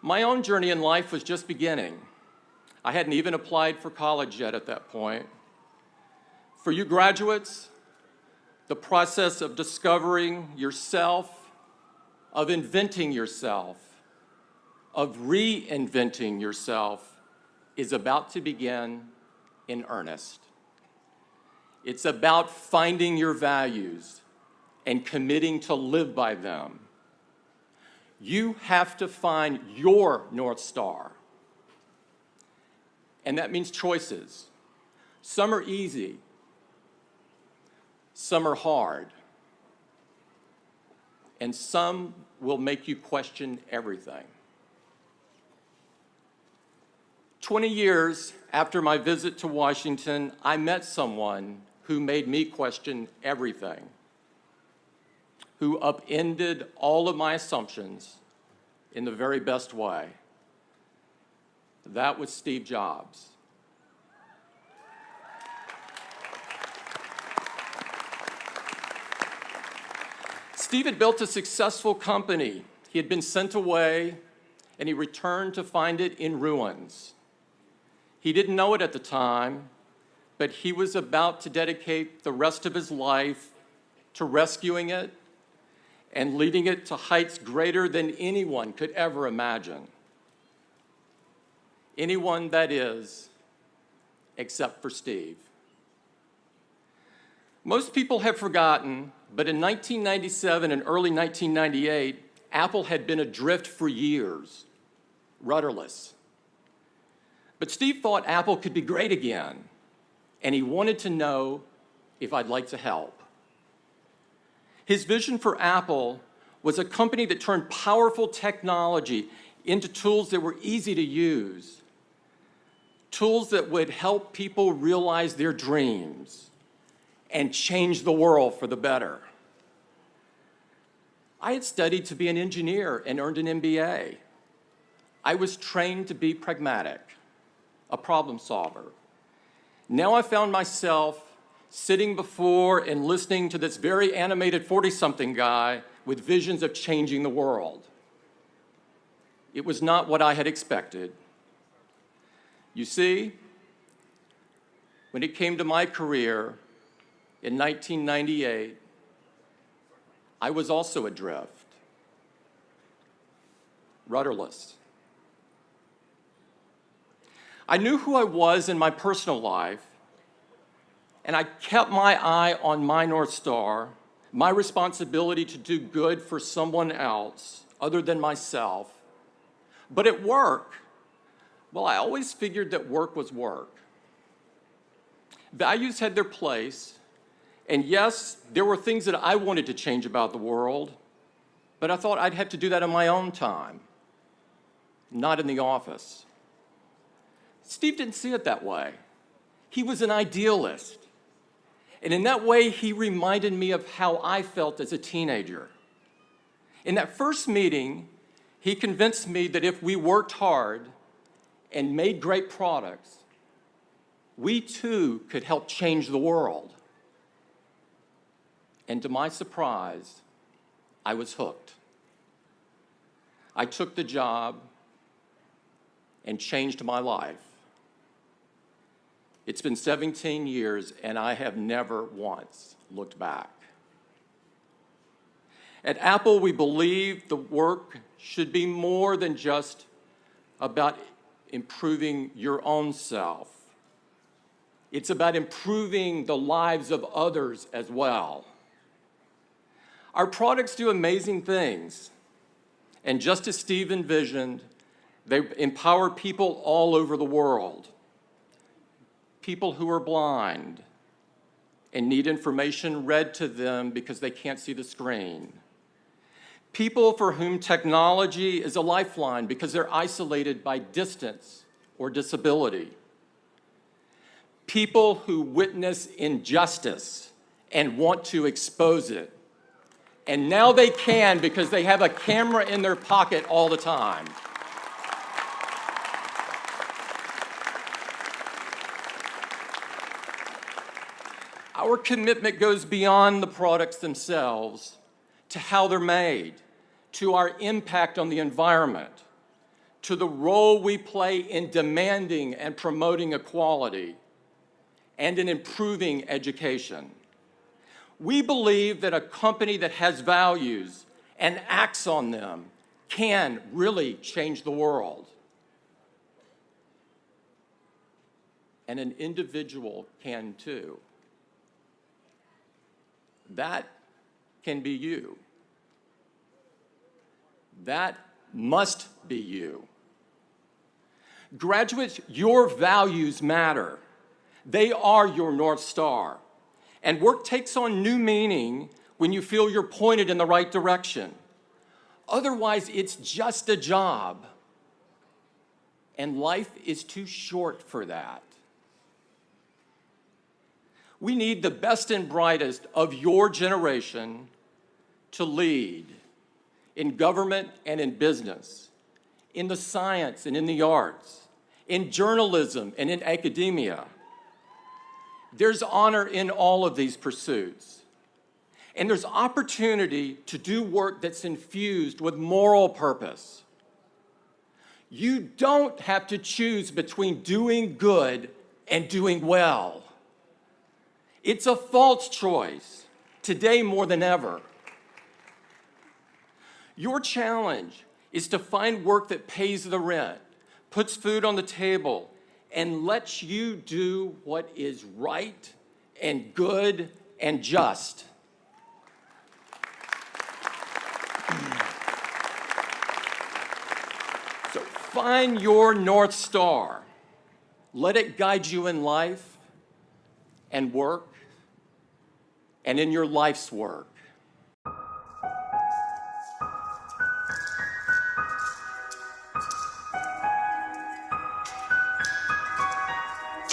My own journey in life was just beginning. I hadn't even applied for college yet at that point. For you graduates, the process of discovering yourself, of inventing yourself, of reinventing yourself is about to begin in earnest. It's about finding your values and committing to live by them. You have to find your North Star. And that means choices. Some are easy. Some are hard. And some will make you question everything. 20 years after my visit to Washington, I met someone who made me question everything, who upended all of my assumptions in the very best way. That was Steve Jobs. Steve had built a successful company. He had been sent away, and he returned to find it in ruins. He didn't know it at the time, but he was about to dedicate the rest of his life to rescuing it and leading it to heights greater than anyone could ever imagine. Anyone, that is, except for Steve. Most people have forgotten, but in 1997 and early 1998, Apple had been adrift for years, rudderless. But Steve thought Apple could be great again, and he wanted to know if I'd like to help. His vision for Apple was a company that turned powerful technology into tools that were easy to use, tools that would help people realize their dreams and change the world for the better. I had studied to be an engineer and earned an MBA. I was trained to be pragmatic, a problem solver. Now I found myself sitting before and listening to this very animated 40-something guy with visions of changing the world. It was not what I had expected. You see, when it came to my career in 1998, I was also adrift, rudderless. I knew who I was in my personal life, and I kept my eye on my North Star, my responsibility to do good for someone else other than myself. But at work, well, I always figured that work was work. Values had their place, and yes, there were things that I wanted to change about the world, but I thought I'd have to do that on my own time, not in the office. Steve didn't see it that way. He was an idealist. And in that way, he reminded me of how I felt as a teenager. In that first meeting, he convinced me that if we worked hard and made great products, we too could help change the world. And to my surprise, I was hooked. I took the job and changed my life. It's been 17 years, and I have never once looked back. At Apple, we believe the work should be more than just about improving your own self. It's about improving the lives of others as well. Our products do amazing things, and just as Steve envisioned, they empower people all over the world. People who are blind and need information read to them because they can't see the screen. People for whom technology is a lifeline because they're isolated by distance or disability. People who witness injustice and want to expose it. And now they can because they have a camera in their pocket all the time. Our commitment goes beyond the products themselves to how they're made, to our impact on the environment, to the role we play in demanding and promoting equality and in improving education. We believe that a company that has values and acts on them can really change the world. And an individual can too. That can be you. That must be you. Graduates, your values matter. They are your North Star. And work takes on new meaning when you feel you're pointed in the right direction. Otherwise, it's just a job. And life is too short for that. We need the best and brightest of your generation to lead in government and in business, in the science and in the arts, in journalism and in academia. There's honor in all of these pursuits. And there's opportunity to do work that's infused with moral purpose. You don't have to choose between doing good and doing well. It's a false choice, today more than ever. Your challenge is to find work that pays the rent, puts food on the table, and lets you do what is right and good and just. So find your North Star. Let it guide you in life and work and in your life's work.